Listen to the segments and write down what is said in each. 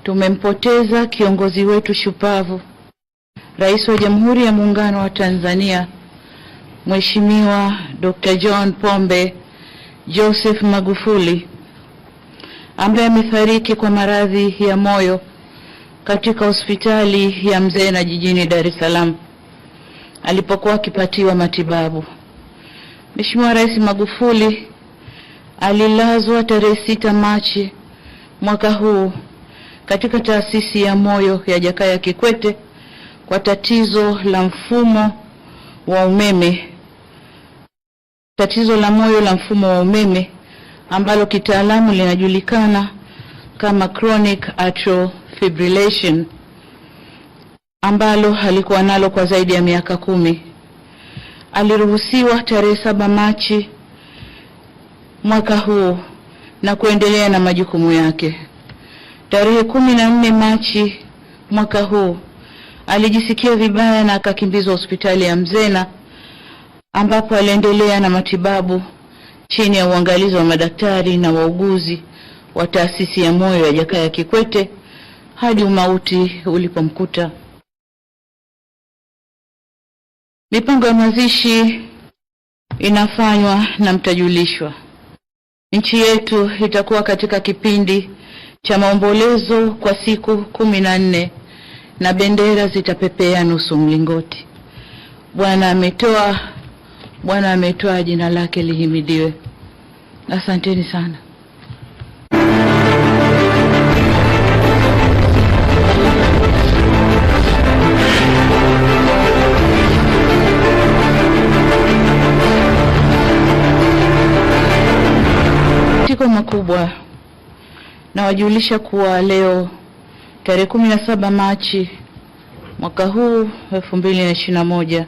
Tumempoteza kiongozi wetu shupavu, Rais wa Jamhuri ya Muungano wa Tanzania, Mheshimiwa Dr. John Pombe Joseph Magufuli, ambaye amefariki kwa maradhi ya moyo katika hospitali ya Mzena jijini Dar es Salaam alipokuwa akipatiwa matibabu. Mheshimiwa Rais Magufuli alilazwa tarehe 6 Machi mwaka huu katika taasisi ya moyo ya Jakaya Kikwete kwa tatizo la mfumo wa umeme, tatizo la moyo la mfumo wa umeme ambalo kitaalamu linajulikana kama chronic atrial fibrillation, ambalo alikuwa nalo kwa zaidi ya miaka 10. Aliruhusiwa tarehe 7 Machi mwaka huu na kuendelea na majukumu yake. Tarehe 14 Machi mwaka huu alijisikia vibaya na akakimbizwa hospitali ya Mzena, ambapo aliendelea na matibabu chini ya uangalizi wa madaktari na wauguzi wa taasisi ya moyo ya Jakaya Kikwete hadi umauti ulipomkuta. Mipango ya mazishi inafanywa na mtajulishwa. Nchi yetu itakuwa katika kipindi cha maombolezo kwa siku 14 na bendera zitapepea nusu mlingoti. Bwana ametoa, jina lake lihimidiwe. Asanteni sana. Tiko makubwa na wajulisha kuwa leo tarehe 17 Machi mwaka huu 2021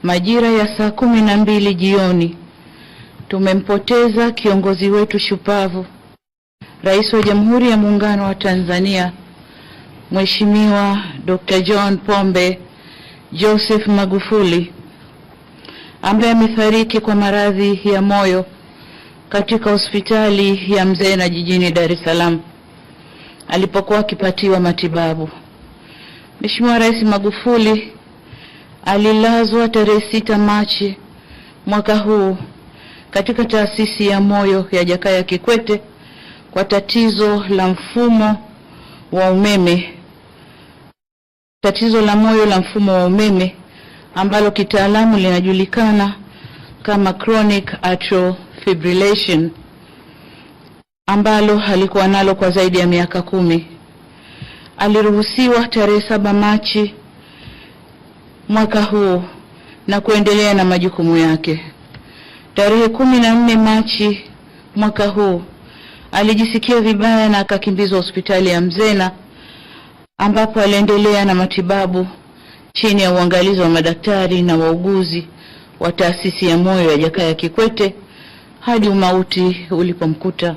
majira ya saa 12 jioni tumempoteza kiongozi wetu shupavu, Rais wa Jamhuri ya Muungano wa Tanzania, Mheshimiwa Dr. John Pombe Joseph Magufuli, ambaye amefariki kwa maradhi ya moyo katika hospitali ya Mzena jijini Dar es Salaam alipokuwa akipatiwa matibabu. Mheshimiwa Rais Magufuli alilazwa tarehe 6 Machi mwaka huu katika taasisi ya moyo ya Jakaya Kikwete kwa tatizo la mfumo wa umeme, tatizo la moyo la mfumo wa umeme ambalo kitaalamu linajulikana kama chronic atrial fibrillation, ambalo alikuwa nalo kwa zaidi ya miaka 10. Aliruhusiwa tarehe 7 Machi mwaka huu na kuendelea na majukumu yake. Tarehe 14 Machi mwaka huu alijisikia vibaya na akakimbizwa hospitali ya Mzena, ambapo aliendelea na matibabu chini ya uangalizi wa madaktari na wauguzi wa taasisi ya moyo ya Jakaya Kikwete hadi umauti ulipomkuta.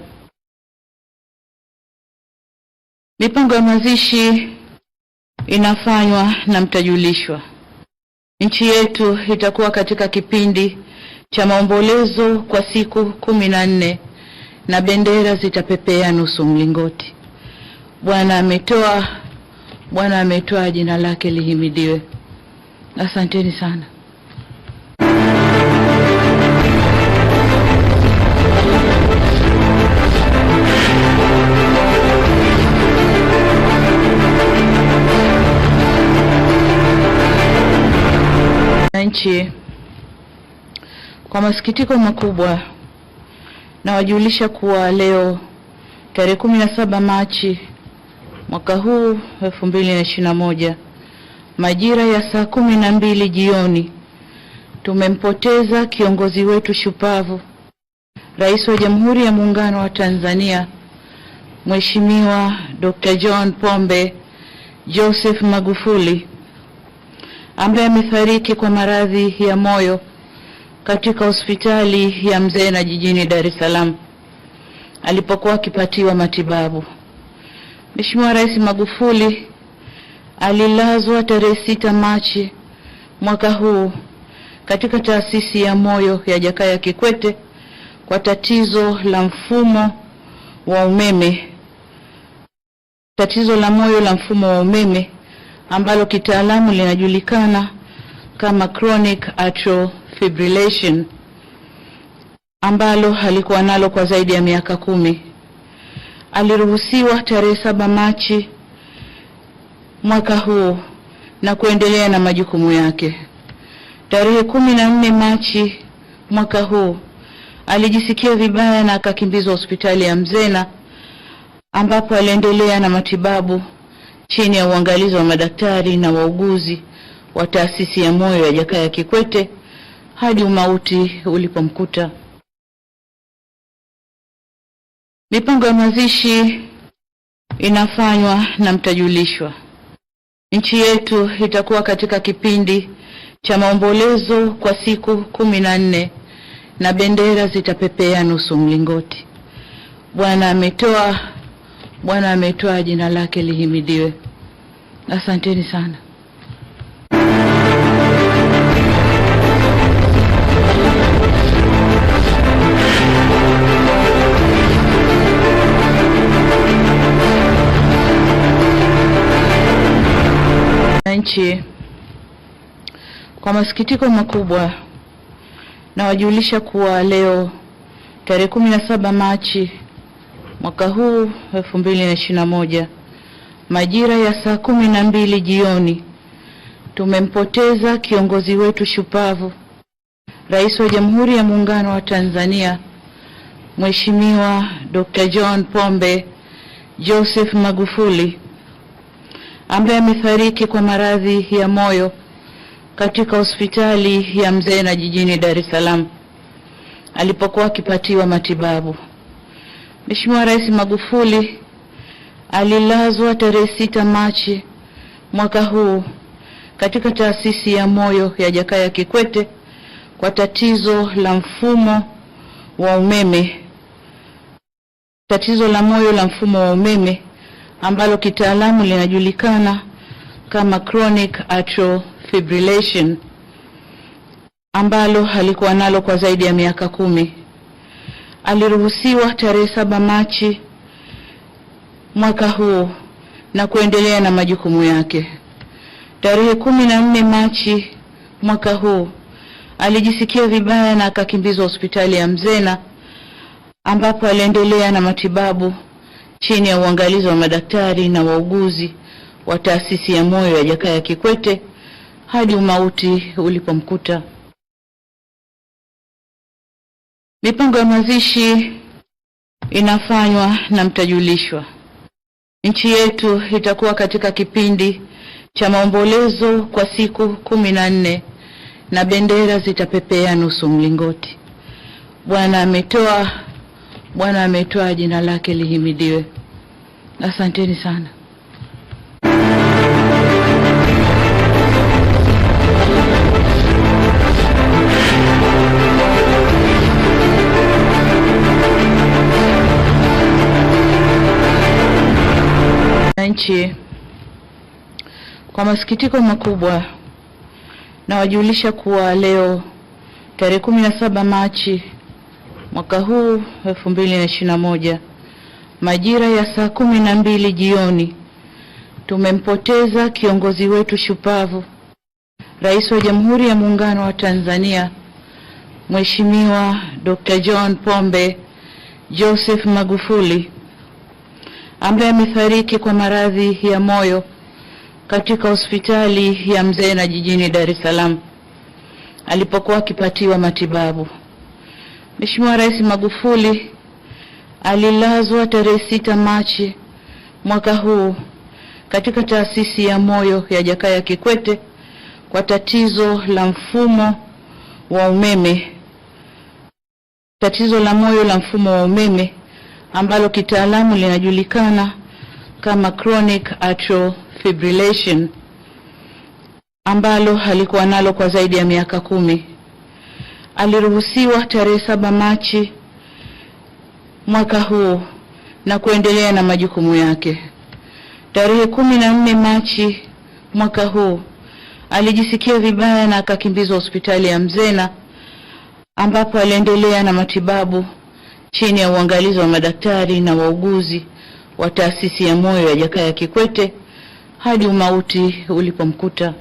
Mipango ya mazishi inafanywa na mtajulishwa. Nchi yetu itakuwa katika kipindi cha maombolezo kwa siku 14 na bendera zitapepea nusu mlingoti. Bwana ametoa, jina lake lihimidiwe. Asanteni sana. Nchi, kwa masikitiko makubwa na wajulisha kuwa leo tarehe 17 Machi mwaka huu 2021 majira ya saa 12 jioni tumempoteza kiongozi wetu shupavu, Rais wa Jamhuri ya Muungano wa Tanzania, Mheshimiwa Dr. John Pombe Joseph Magufuli, ambaye amefariki kwa maradhi ya moyo katika hospitali ya Mzena jijini Dar es Salaam alipokuwa akipatiwa matibabu. Mheshimiwa Rais Magufuli alilazwa tarehe 6 Machi mwaka huu katika taasisi ya moyo ya Jakaya Kikwete kwa tatizo la mfumo wa umeme tatizo la moyo la mfumo wa umeme ambalo kitaalamu linajulikana kama chronic atrial fibrillation, ambalo alikuwa nalo kwa zaidi ya miaka 10. Aliruhusiwa tarehe 7 Machi mwaka huu na kuendelea na majukumu yake. Tarehe 14 Machi mwaka huu alijisikia vibaya na akakimbizwa hospitali ya Mzena, ambapo aliendelea na matibabu chini ya uangalizi wa madaktari na wauguzi wa taasisi ya moyo ya Jakaya Kikwete hadi umauti ulipomkuta. Mipango ya mazishi inafanywa na mtajulishwa. Nchi yetu itakuwa katika kipindi cha maombolezo kwa siku 14 na bendera zitapepea nusu mlingoti. Bwana ametoa, Bwana ametoa, jina lake lihimidiwe. Asanteni sana. Nchi, kwa masikitiko makubwa nawajulisha kuwa leo tarehe 17 Machi mwaka huu 2021 majira ya saa 12 jioni tumempoteza kiongozi wetu shupavu, Rais wa Jamhuri ya Muungano wa Tanzania, Mheshimiwa Dr. John Pombe Joseph Magufuli, ambaye amefariki kwa maradhi ya moyo katika hospitali ya Mzena jijini Dar es Salaam alipokuwa akipatiwa matibabu. Mheshimiwa Rais Magufuli alilazwa tarehe 6 Machi mwaka huu katika taasisi ya moyo ya Jakaya Kikwete kwa tatizo la mfumo wa umeme, tatizo la moyo la mfumo wa umeme ambalo kitaalamu linajulikana kama chronic atrial fibrillation, ambalo alikuwa nalo kwa zaidi ya miaka 10. Aliruhusiwa tarehe 7 Machi mwaka huu na kuendelea na majukumu yake. Tarehe 14 Machi mwaka huu alijisikia vibaya na akakimbizwa hospitali ya Mzena, ambapo aliendelea na matibabu chini ya uangalizi wa madaktari na wauguzi wa taasisi ya moyo ya Jakaya Kikwete hadi umauti ulipomkuta. Mipango ya mazishi inafanywa na mtajulishwa. Nchi yetu itakuwa katika kipindi cha maombolezo kwa siku 14 na bendera zitapepea nusu mlingoti. Bwana ametoa, Bwana ametoa, jina lake lihimidiwe. Asanteni sana. Nchi, kwa masikitiko makubwa nawajulisha kuwa leo tarehe 17 Machi mwaka huu 2021 majira ya saa 12 jioni tumempoteza kiongozi wetu shupavu, Rais wa Jamhuri ya Muungano wa Tanzania, Mheshimiwa Dr. John Pombe Joseph Magufuli, ambaye amefariki kwa maradhi ya moyo katika hospitali ya Mzena jijini Dar es Salaam alipokuwa akipatiwa matibabu. Mheshimiwa Rais Magufuli alilazwa tarehe 6 Machi mwaka huu katika taasisi ya moyo ya Jakaya Kikwete kwa tatizo la mfumo wa umeme, tatizo la moyo la mfumo wa umeme ambalo kitaalamu linajulikana kama chronic atrial fibrillation, ambalo alikuwa nalo kwa zaidi ya miaka 10. Aliruhusiwa tarehe 7 Machi mwaka huu na kuendelea na majukumu yake. Tarehe 14 Machi mwaka huu alijisikia vibaya na akakimbizwa hospitali ya Mzena, ambapo aliendelea na matibabu chini ya uangalizi wa madaktari na wauguzi wa taasisi ya moyo ya Jakaya Kikwete hadi umauti ulipomkuta.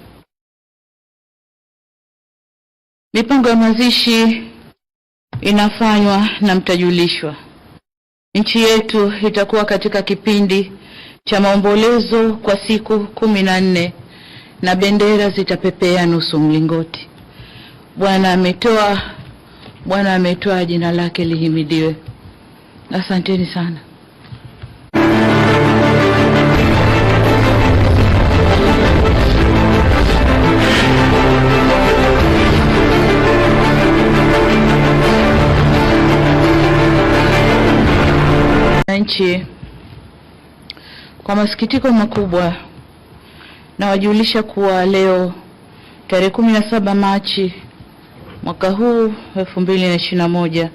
Mipango ya mazishi inafanywa na mtajulishwa. Nchi yetu itakuwa katika kipindi cha maombolezo kwa siku 14 na bendera zitapepea nusu mlingoti. Bwana ametoa, Bwana ametoa, jina lake lihimidiwe. Asanteni sana. Nchi, kwa masikitiko makubwa na wajulisha kuwa leo tarehe 17 Machi mwaka huu 2021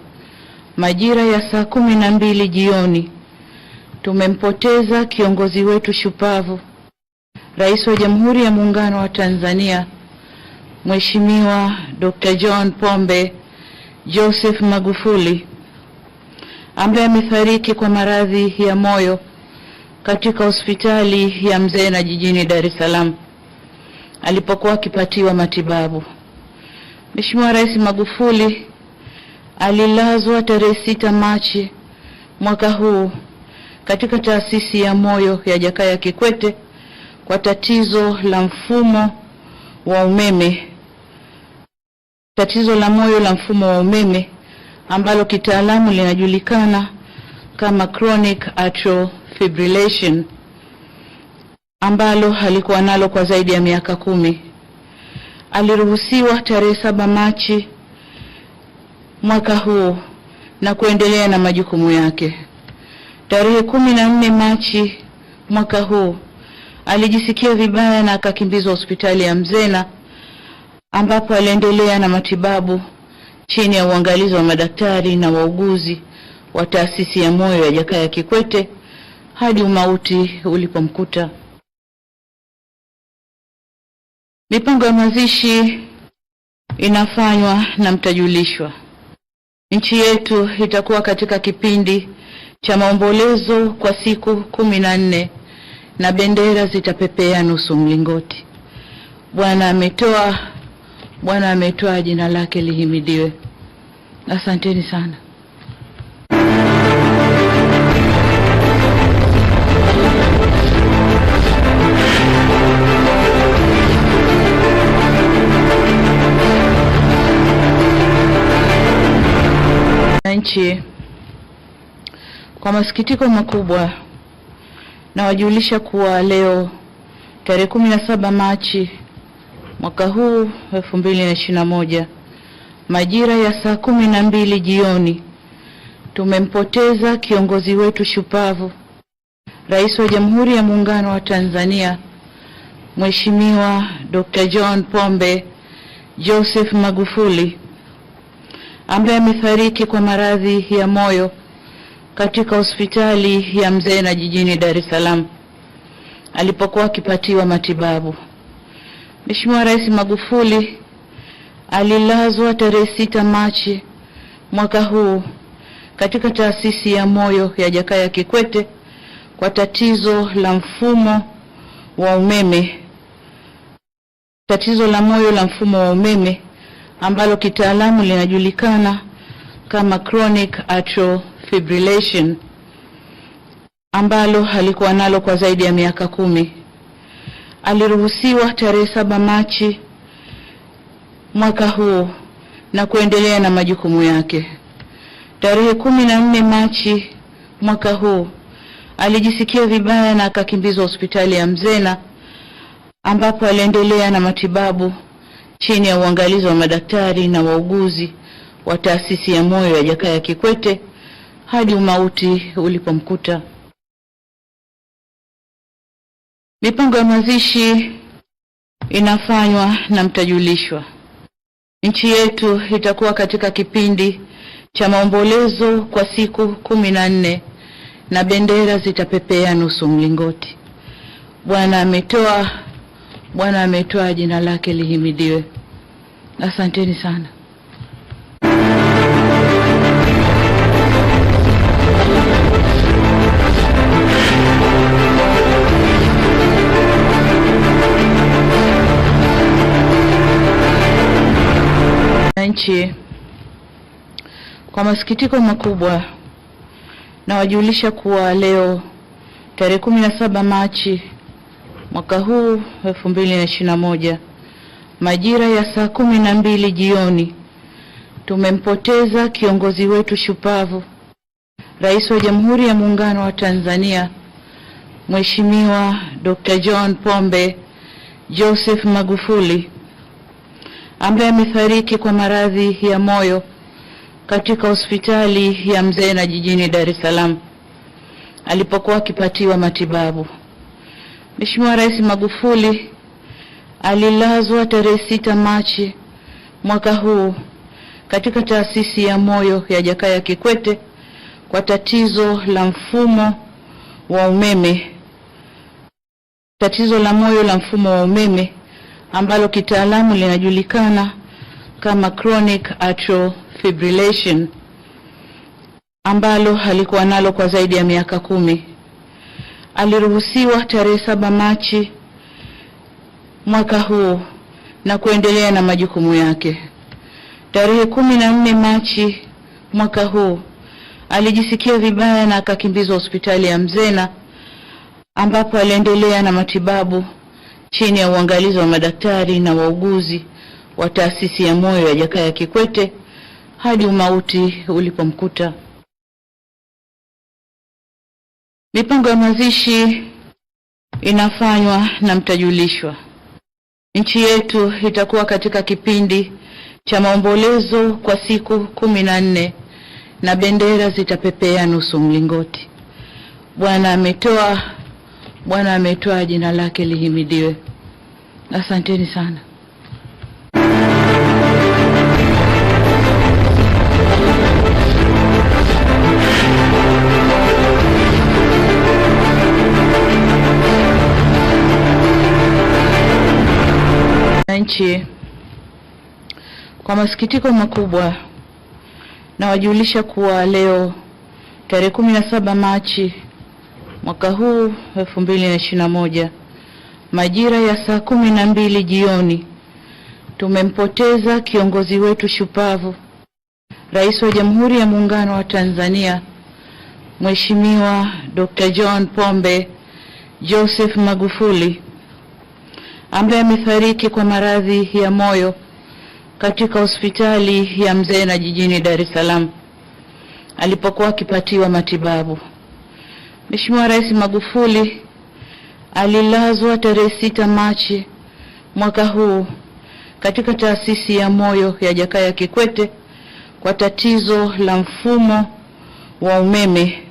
majira ya saa 12 jioni tumempoteza kiongozi wetu shupavu, Rais wa Jamhuri ya Muungano wa Tanzania, Mheshimiwa Dr. John Pombe Joseph Magufuli, ambaye amefariki kwa maradhi ya moyo katika hospitali ya Mzena jijini Dar es Salaam alipokuwa akipatiwa matibabu. Mheshimiwa Rais Magufuli alilazwa tarehe 6 Machi mwaka huu katika taasisi ya moyo ya Jakaya Kikwete kwa tatizo la mfumo wa umeme, tatizo la moyo la mfumo wa umeme ambalo kitaalamu linajulikana kama chronic atrial fibrillation, ambalo alikuwa nalo kwa zaidi ya miaka 10. Aliruhusiwa tarehe 7 Machi mwaka huu na kuendelea na majukumu yake. Tarehe 14 Machi mwaka huu alijisikia vibaya na akakimbizwa hospitali ya Mzena ambapo aliendelea na matibabu chini ya uangalizi wa madaktari na wauguzi wa taasisi ya moyo ya Jakaya Kikwete hadi umauti ulipomkuta. Mipango ya mazishi inafanywa na mtajulishwa. Nchi yetu itakuwa katika kipindi cha maombolezo kwa siku 14 na bendera zitapepea nusu mlingoti. Bwana ametoa, Bwana ametoa, jina lake lihimidiwe. Asanteni sana. Nchi, kwa masikitiko makubwa na wajulisha kuwa leo tarehe 17 Machi mwaka huu 2021 majira ya saa 12 jioni tumempoteza kiongozi wetu shupavu, Rais wa Jamhuri ya Muungano wa Tanzania, Mheshimiwa Dr. John Pombe Joseph Magufuli, ambaye amefariki kwa maradhi ya moyo katika hospitali ya Mzena jijini Dar es Salaam alipokuwa akipatiwa matibabu. Mheshimiwa Rais Magufuli alilazwa tarehe 6 Machi mwaka huu katika taasisi ya moyo ya Jakaya Kikwete kwa tatizo la mfumo wa umeme, tatizo la moyo la mfumo wa umeme ambalo kitaalamu linajulikana kama chronic atrial fibrillation, ambalo alikuwa nalo kwa zaidi ya miaka 10. Aliruhusiwa tarehe 7 Machi mwaka huu na kuendelea na majukumu yake. Tarehe 14 Machi mwaka huu alijisikia vibaya na akakimbizwa hospitali ya Mzena ambapo aliendelea na matibabu chini ya uangalizi wa madaktari na wauguzi wa taasisi ya moyo ya Jakaya Kikwete hadi umauti ulipomkuta. Mipango ya mazishi inafanywa na mtajulishwa. Nchi yetu itakuwa katika kipindi cha maombolezo kwa siku 14 na bendera zitapepea nusu mlingoti. Bwana ametoa, Bwana ametoa, jina lake lihimidiwe. Asanteni sana. Nchi, kwa masikitiko makubwa nawajulisha kuwa leo tarehe 17 Machi mwaka huu 2021 majira ya saa 12 jioni tumempoteza kiongozi wetu shupavu, Rais wa Jamhuri ya Muungano wa Tanzania, Mheshimiwa Dr. John Pombe Joseph Magufuli, ambaye amefariki kwa maradhi ya moyo katika hospitali ya Mzena jijini Dar es Salaam alipokuwa akipatiwa matibabu. Mheshimiwa Rais Magufuli alilazwa tarehe 6 Machi mwaka huu katika taasisi ya moyo ya Jakaya Kikwete kwa tatizo la mfumo wa umeme, tatizo la moyo la mfumo wa umeme ambalo kitaalamu linajulikana kama chronic atrial fibrillation, ambalo alikuwa nalo kwa zaidi ya miaka 10. Aliruhusiwa tarehe 7 Machi mwaka huu na kuendelea na majukumu yake. Tarehe 14 Machi mwaka huu alijisikia vibaya na akakimbizwa hospitali ya Mzena, ambapo aliendelea na matibabu chini ya uangalizi wa madaktari na wauguzi wa taasisi ya moyo ya Jakaya Kikwete hadi umauti ulipomkuta. Mipango ya mazishi inafanywa na mtajulishwa. Nchi yetu itakuwa katika kipindi cha maombolezo kwa siku 14 na bendera zitapepea nusu mlingoti. Bwana ametoa, Bwana ametoa, jina lake lihimidiwe. Asanteni sana. Nchi, kwa masikitiko makubwa nawajulisha kuwa leo tarehe 17 Machi mwaka huu 2021 majira ya saa 12 jioni tumempoteza kiongozi wetu shupavu, Rais wa Jamhuri ya Muungano wa Tanzania, Mheshimiwa Dr. John Pombe Joseph Magufuli, ambaye amefariki kwa maradhi ya moyo katika hospitali ya Mzena jijini Dar es Salaam alipokuwa akipatiwa matibabu. Mheshimiwa Rais Magufuli alilazwa tarehe 6 Machi mwaka huu katika taasisi ya moyo ya Jakaya Kikwete kwa tatizo la mfumo wa umeme,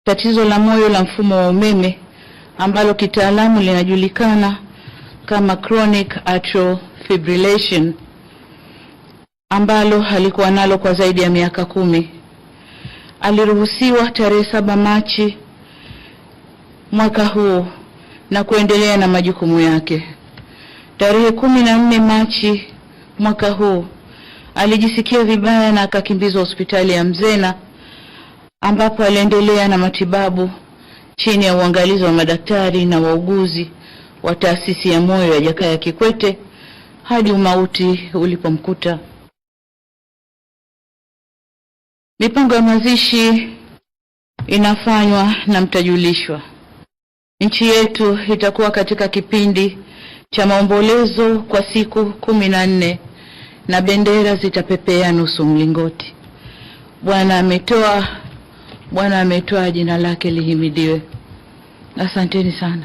tatizo la moyo la mfumo wa umeme ambalo kitaalamu linajulikana kama chronic atrial fibrillation, ambalo alikuwa nalo kwa zaidi ya miaka 10. Aliruhusiwa tarehe 7 Machi mwaka huu na kuendelea na majukumu yake. Tarehe 14 Machi mwaka huu alijisikia vibaya na akakimbizwa hospitali ya Mzena, ambapo aliendelea na matibabu chini ya uangalizi wa madaktari na wauguzi wa taasisi ya moyo ya Jakaya Kikwete hadi umauti ulipomkuta. Mipango ya mazishi inafanywa na mtajulishwa. Nchi yetu itakuwa katika kipindi cha maombolezo kwa siku 14 na bendera zitapepea nusu mlingoti. Bwana ametoa, Bwana ametoa, jina lake lihimidiwe. Asanteni sana.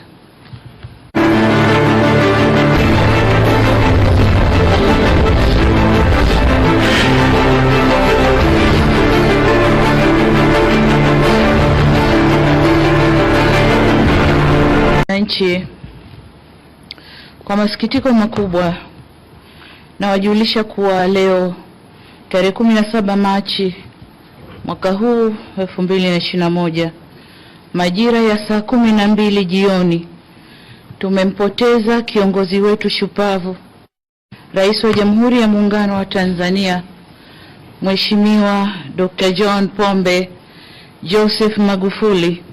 Nchi, kwa masikitiko makubwa nawajulisha kuwa leo tarehe 17 Machi mwaka huu 2021 majira ya saa 12 jioni tumempoteza kiongozi wetu shupavu, Rais wa Jamhuri ya Muungano wa Tanzania, Mheshimiwa Dr. John Pombe Joseph Magufuli,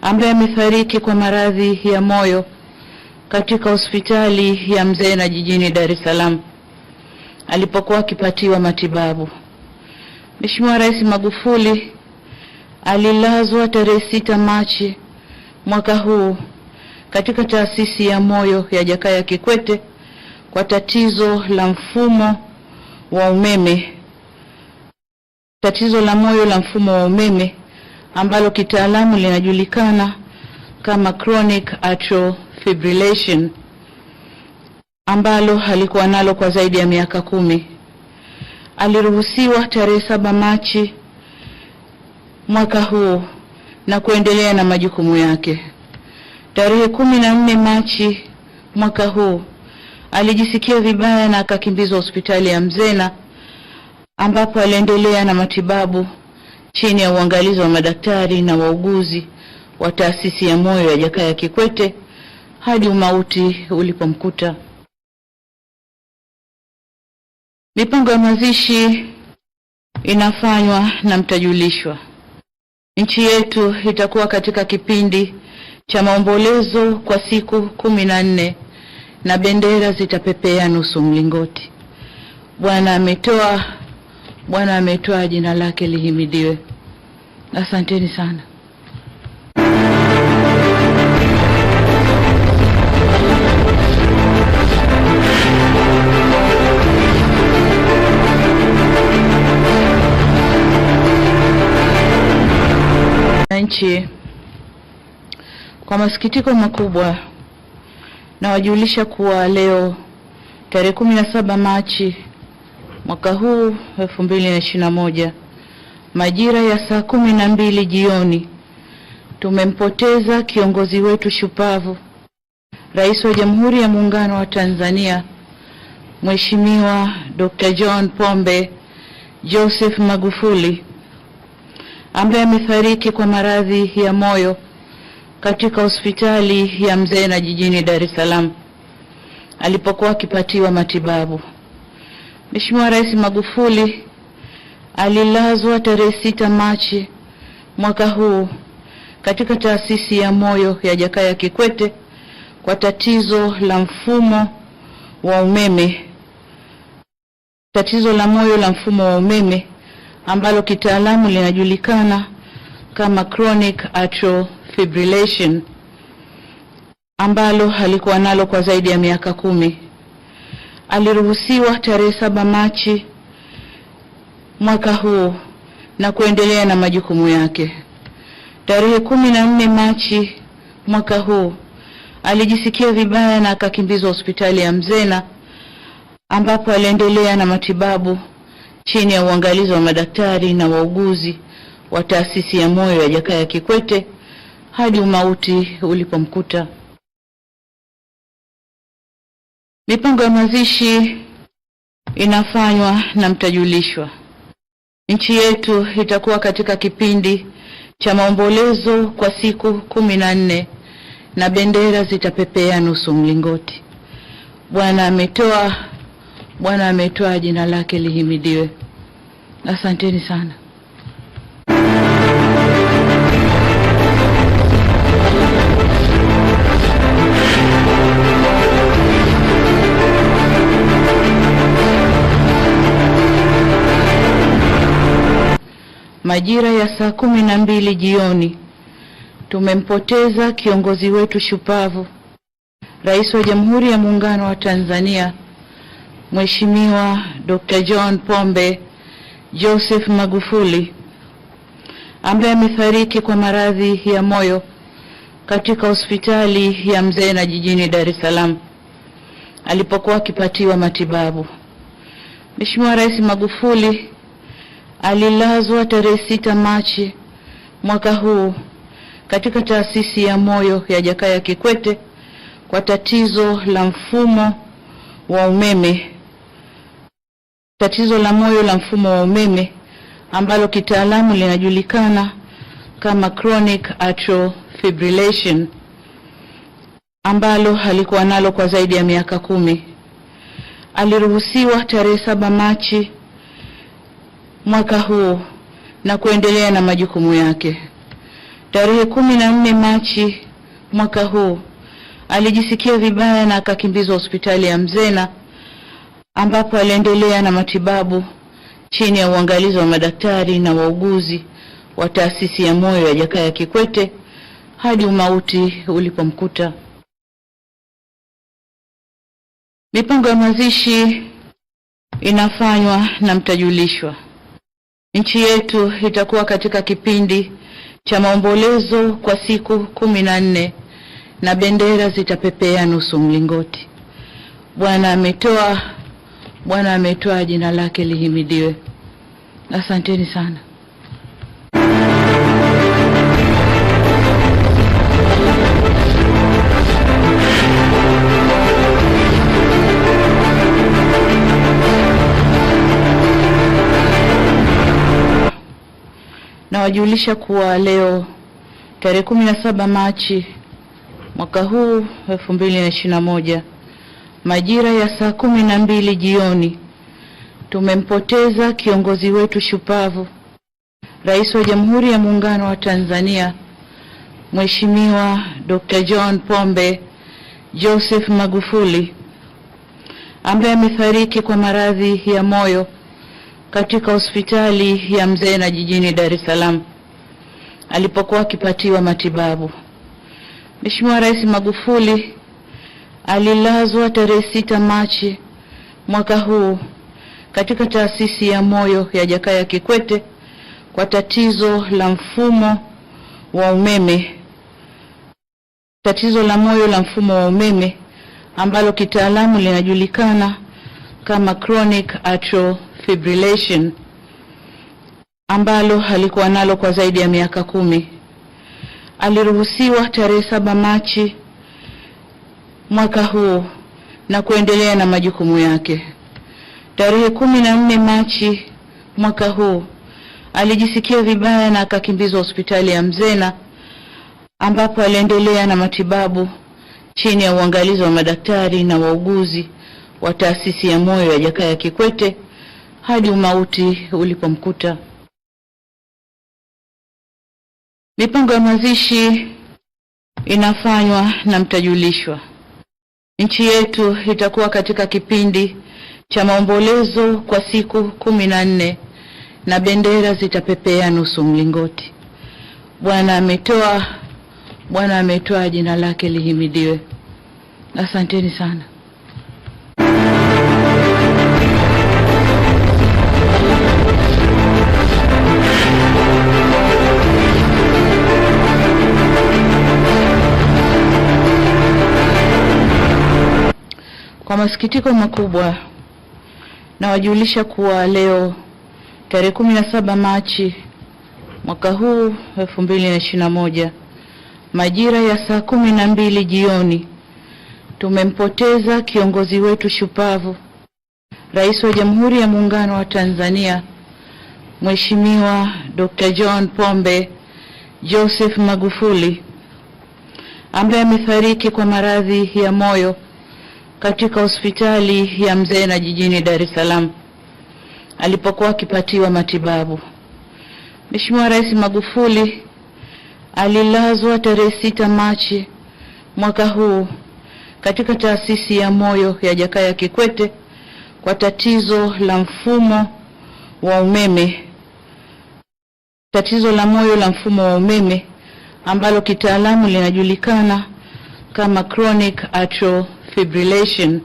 ambaye amefariki kwa maradhi ya moyo katika hospitali ya Mzena jijini Dar es Salaam alipokuwa akipatiwa matibabu. Mheshimiwa Rais Magufuli alilazwa tarehe 6 Machi mwaka huu katika taasisi ya moyo ya Jakaya Kikwete kwa tatizo la mfumo wa umeme, tatizo la moyo la mfumo wa umeme ambalo kitaalamu linajulikana kama chronic atrial fibrillation, ambalo alikuwa nalo kwa zaidi ya miaka 10. Aliruhusiwa tarehe 7 Machi mwaka huu na kuendelea na majukumu yake. Tarehe 14 Machi mwaka huu alijisikia vibaya na akakimbizwa hospitali ya Mzena, ambapo aliendelea na matibabu chini ya uangalizi wa madaktari na wauguzi wa taasisi ya moyo ya Jakaya Kikwete hadi umauti ulipomkuta. Mipango ya mazishi inafanywa na mtajulishwa. Nchi yetu itakuwa katika kipindi cha maombolezo kwa siku 14 na bendera zitapepea nusu mlingoti. Bwana ametoa, Bwana ametoa, jina lake lihimidiwe. Asanteni sana. Nchi, kwa masikitiko makubwa na wajulisha kuwa leo tarehe 17 Machi mwaka huu 2021 majira ya saa 12 jioni tumempoteza kiongozi wetu shupavu, Rais wa Jamhuri ya Muungano wa Tanzania, Mheshimiwa Dr. John Pombe Joseph Magufuli, ambaye amefariki kwa maradhi ya moyo katika hospitali ya Mzena jijini Dar es Salaam alipokuwa akipatiwa matibabu. Mheshimiwa Rais Magufuli alilazwa tarehe 6 Machi mwaka huu katika taasisi ya moyo ya Jakaya Kikwete kwa tatizo la mfumo wa umeme, tatizo la moyo la mfumo wa umeme ambalo kitaalamu linajulikana kama chronic atrial fibrillation, ambalo alikuwa nalo kwa zaidi ya miaka 10. Aliruhusiwa tarehe 7 Machi mwaka huu na kuendelea na majukumu yake. Tarehe 14 Machi mwaka huu alijisikia vibaya na akakimbizwa hospitali ya Mzena, ambapo aliendelea na matibabu chini ya uangalizi wa madaktari na wauguzi wa taasisi ya moyo ya Jakaya Kikwete hadi umauti ulipomkuta. Mipango ya mazishi inafanywa na mtajulishwa. Nchi yetu itakuwa katika kipindi cha maombolezo kwa siku 14 na bendera zitapepea nusu mlingoti. Bwana ametoa, Bwana ametoa, jina lake lihimidiwe. Asanteni sana. Majira ya saa 12 jioni tumempoteza kiongozi wetu shupavu, Rais wa Jamhuri ya Muungano wa Tanzania, Mheshimiwa Dr. John Pombe Joseph Magufuli, ambaye amefariki kwa maradhi ya moyo katika hospitali ya Mzena jijini Dar es Salaam alipokuwa akipatiwa matibabu. Mheshimiwa Rais Magufuli alilazwa tarehe 6 Machi mwaka huu katika taasisi ya moyo ya Jakaya Kikwete kwa tatizo la mfumo wa umeme, tatizo la moyo la mfumo wa umeme ambalo kitaalamu linajulikana kama chronic atrial fibrillation, ambalo alikuwa nalo kwa zaidi ya miaka 10. Aliruhusiwa tarehe 7 Machi mwaka huu na kuendelea na majukumu yake. Tarehe 14 Machi mwaka huu alijisikia vibaya na akakimbizwa hospitali ya Mzena, ambapo aliendelea na matibabu chini ya uangalizi wa madaktari na wauguzi wa taasisi ya moyo ya Jakaya Kikwete hadi umauti ulipomkuta. Mipango ya mazishi inafanywa na mtajulishwa. Nchi yetu itakuwa katika kipindi cha maombolezo kwa siku 14 na bendera zitapepea nusu mlingoti. Bwana ametoa, Bwana ametoa, jina lake lihimidiwe. Asanteni sana. Nawajulisha kuwa leo tarehe 17 Machi mwaka huu 2021 majira ya saa 12 jioni tumempoteza kiongozi wetu shupavu, Rais wa Jamhuri ya Muungano wa Tanzania, Mheshimiwa Dr. John Pombe Joseph Magufuli, ambaye amefariki kwa maradhi ya moyo katika hospitali ya Mzena jijini Dar es Salaam alipokuwa akipatiwa matibabu. Mheshimiwa Rais Magufuli alilazwa tarehe 6 Machi mwaka huu katika taasisi ya moyo ya Jakaya Kikwete kwa tatizo la mfumo wa umeme, tatizo la moyo la mfumo wa umeme ambalo kitaalamu linajulikana kama chronic atrial fibrillation, ambalo alikuwa nalo kwa zaidi ya miaka 10. Aliruhusiwa tarehe 7 Machi mwaka huu na kuendelea na majukumu yake. Tarehe 14 Machi mwaka huu alijisikia vibaya na akakimbizwa hospitali ya Mzena, ambapo aliendelea na matibabu chini ya uangalizi wa madaktari na wauguzi wa taasisi ya moyo ya Jakaya Kikwete hadi umauti ulipomkuta. Mipango ya mazishi inafanywa na mtajulishwa. Nchi yetu itakuwa katika kipindi cha maombolezo kwa siku 14 na bendera zitapepea nusu mlingoti. Bwana ametoa, Bwana ametoa, jina lake lihimidiwe. Asanteni sana. Kwa masikitiko makubwa nawajulisha kuwa leo tarehe 17 Machi mwaka huu 2021 majira ya saa 12 jioni tumempoteza kiongozi wetu shupavu, Rais wa Jamhuri ya Muungano wa Tanzania, Mheshimiwa Dr. John Pombe Joseph Magufuli, ambaye amefariki kwa maradhi ya moyo katika hospitali ya Mzena jijini Dar es Salaam alipokuwa akipatiwa matibabu. Mheshimiwa Rais Magufuli alilazwa tarehe 6 Machi mwaka huu katika taasisi ya moyo ya Jakaya Kikwete kwa tatizo la mfumo wa umeme, tatizo la moyo la mfumo wa umeme ambalo kitaalamu linajulikana kama chronic atrial fibrillation,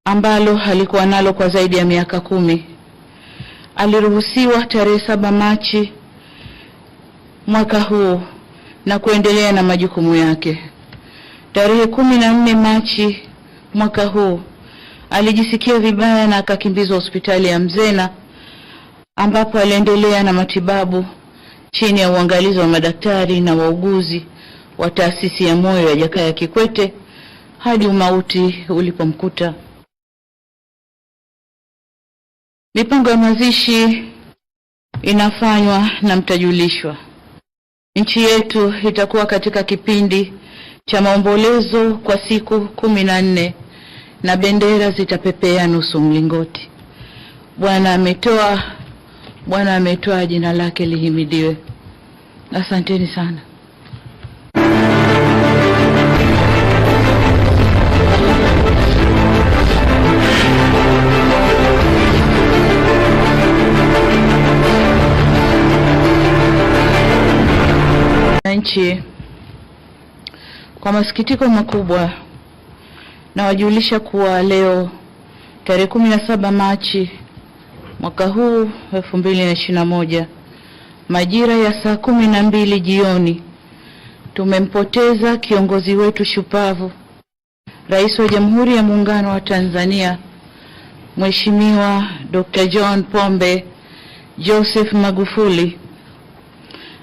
ambalo alikuwa nalo kwa zaidi ya miaka 10. Aliruhusiwa tarehe 7 Machi mwaka huu na kuendelea na majukumu yake. Tarehe 14 Machi mwaka huu alijisikia vibaya na akakimbizwa hospitali ya Mzena, ambapo aliendelea na matibabu chini ya uangalizi wa madaktari na wauguzi wa taasisi ya moyo ya Jakaya Kikwete hadi umauti ulipomkuta. Mipango ya mazishi inafanywa na mtajulishwa. Nchi yetu itakuwa katika kipindi cha maombolezo kwa siku 14 na bendera zitapepea nusu mlingoti. Bwana ametoa, Bwana ametoa, jina lake lihimidiwe. Asanteni sana. Wananchi, kwa masikitiko makubwa nawajulisha kuwa leo tarehe 17 Machi mwaka huu 2021 majira ya saa 12 jioni tumempoteza kiongozi wetu shupavu, Rais wa Jamhuri ya Muungano wa Tanzania, Mheshimiwa Dr. John Pombe Joseph Magufuli,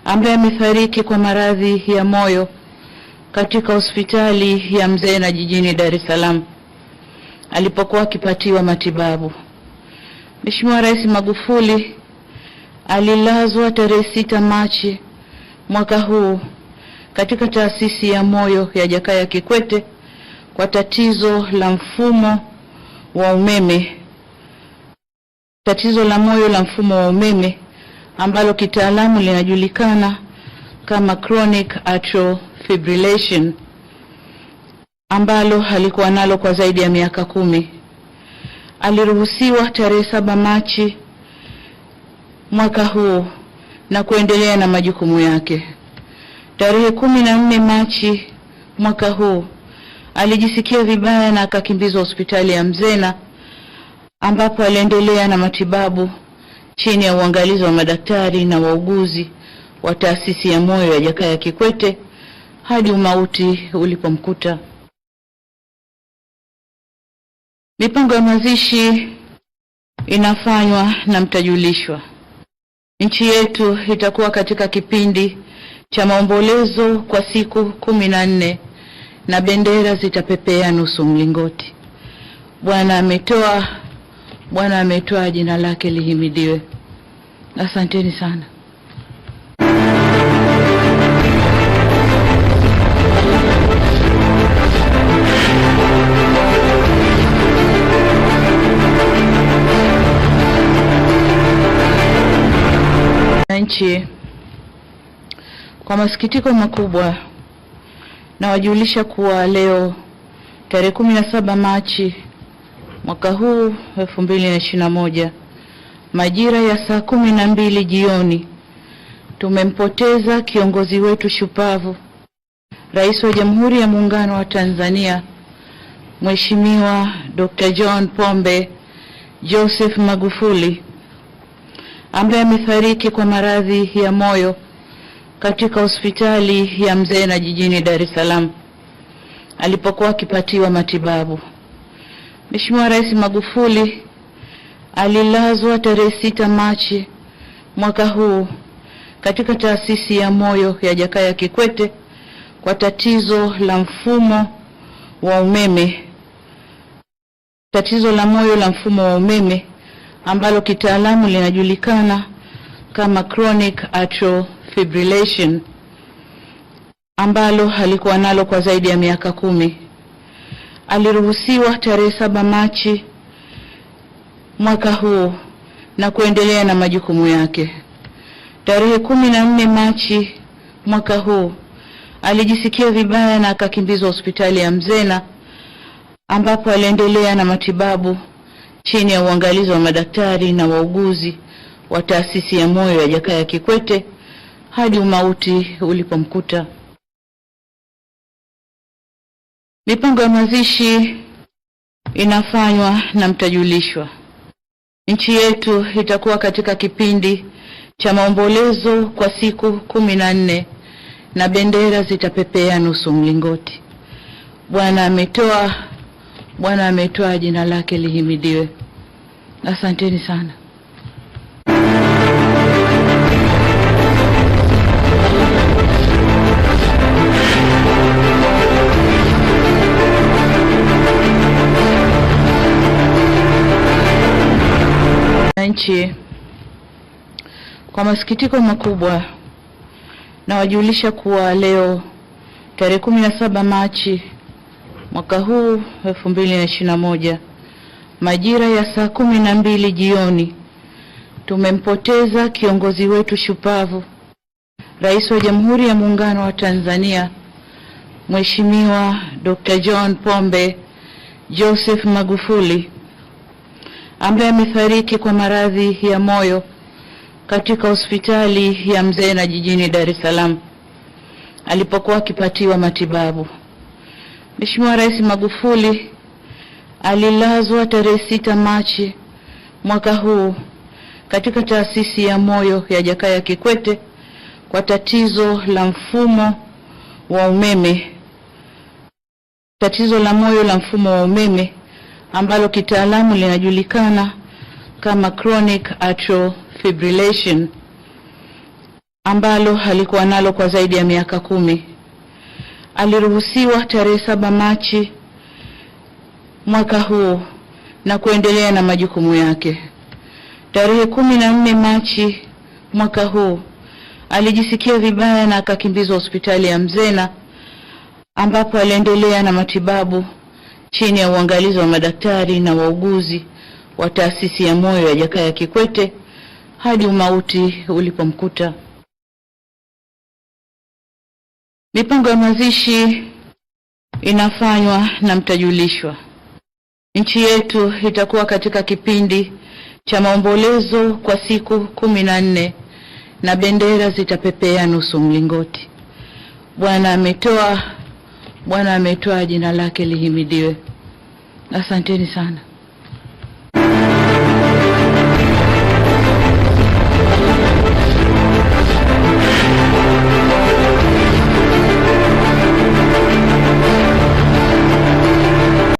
ambaye amefariki kwa maradhi ya moyo katika hospitali ya Mzena jijini Dar es Salaam alipokuwa akipatiwa matibabu. Mheshimiwa Rais Magufuli alilazwa tarehe 6 Machi mwaka huu katika taasisi ya moyo ya Jakaya Kikwete kwa tatizo la mfumo wa umeme, tatizo la moyo la mfumo wa umeme ambalo kitaalamu linajulikana kama chronic atrial fibrillation, ambalo alikuwa nalo kwa zaidi ya miaka 10. Aliruhusiwa tarehe 7 Machi mwaka huu na kuendelea na majukumu yake. Tarehe 14 Machi mwaka huu alijisikia vibaya na akakimbizwa hospitali ya Mzena, ambapo aliendelea na matibabu chini ya uangalizi wa madaktari na wauguzi wa taasisi ya moyo ya Jakaya Kikwete hadi umauti ulipomkuta. Mipango ya mazishi inafanywa na mtajulishwa. Nchi yetu itakuwa katika kipindi cha maombolezo kwa siku 14 na bendera zitapepea nusu mlingoti. Bwana ametoa, Bwana ametoa, jina lake lihimidiwe. Asanteni sana. Wananchi, kwa masikitiko makubwa nawajulisha kuwa leo tarehe 17 Machi mwaka huu 2021 majira ya saa 12 jioni tumempoteza kiongozi wetu shupavu, Rais wa Jamhuri ya Muungano wa Tanzania, Mheshimiwa Dr. John Pombe Joseph Magufuli, ambaye amefariki kwa maradhi ya moyo katika hospitali ya Mzena jijini Dar es Salaam alipokuwa akipatiwa matibabu. Mheshimiwa Rais Magufuli alilazwa tarehe 6 Machi mwaka huu katika taasisi ya moyo ya Jakaya Kikwete kwa tatizo la mfumo wa umeme, tatizo la moyo la mfumo wa umeme ambalo kitaalamu linajulikana kama chronic atrial fibrillation, ambalo alikuwa nalo kwa zaidi ya miaka 10. Aliruhusiwa tarehe 7 Machi mwaka huu na kuendelea na majukumu yake. Tarehe 14 Machi mwaka huu alijisikia vibaya na akakimbizwa hospitali ya Mzena, ambapo aliendelea na matibabu chini ya uangalizi wa madaktari na wauguzi wa taasisi ya moyo ya Jakaya Kikwete hadi umauti ulipomkuta. Mipango ya mazishi inafanywa na mtajulishwa. Nchi yetu itakuwa katika kipindi cha maombolezo kwa siku 14 na bendera zitapepea nusu mlingoti. Bwana ametoa, Bwana ametoa, jina lake lihimidiwe. Asanteni sana. Wananchi, kwa masikitiko makubwa nawajulisha kuwa leo tarehe 17 Machi mwaka huu 2021 majira ya saa 12 jioni tumempoteza kiongozi wetu shupavu, Rais wa Jamhuri ya Muungano wa Tanzania, Mheshimiwa Dr. John Pombe Joseph Magufuli, ambaye amefariki kwa maradhi ya moyo katika hospitali ya Mzena jijini Dar es Salaam alipokuwa akipatiwa matibabu. Mheshimiwa Rais Magufuli alilazwa tarehe 6 Machi mwaka huu katika taasisi ya moyo ya Jakaya Kikwete kwa tatizo la mfumo wa umeme, tatizo la moyo la mfumo wa umeme ambalo kitaalamu linajulikana kama chronic atrial fibrillation, ambalo alikuwa nalo kwa zaidi ya miaka 10. Aliruhusiwa tarehe 7 Machi mwaka huu na kuendelea na majukumu yake. Tarehe 14 Machi mwaka huu alijisikia vibaya na akakimbizwa hospitali ya Mzena, ambapo aliendelea na matibabu chini ya uangalizi wa madaktari na wauguzi wa taasisi ya moyo ya Jakaya Kikwete hadi umauti ulipomkuta. Mipango ya mazishi inafanywa na mtajulishwa. Nchi yetu itakuwa katika kipindi cha maombolezo kwa siku 14 na bendera zitapepea nusu mlingoti. Bwana ametoa, jina lake lihimidiwe. Asanteni sana.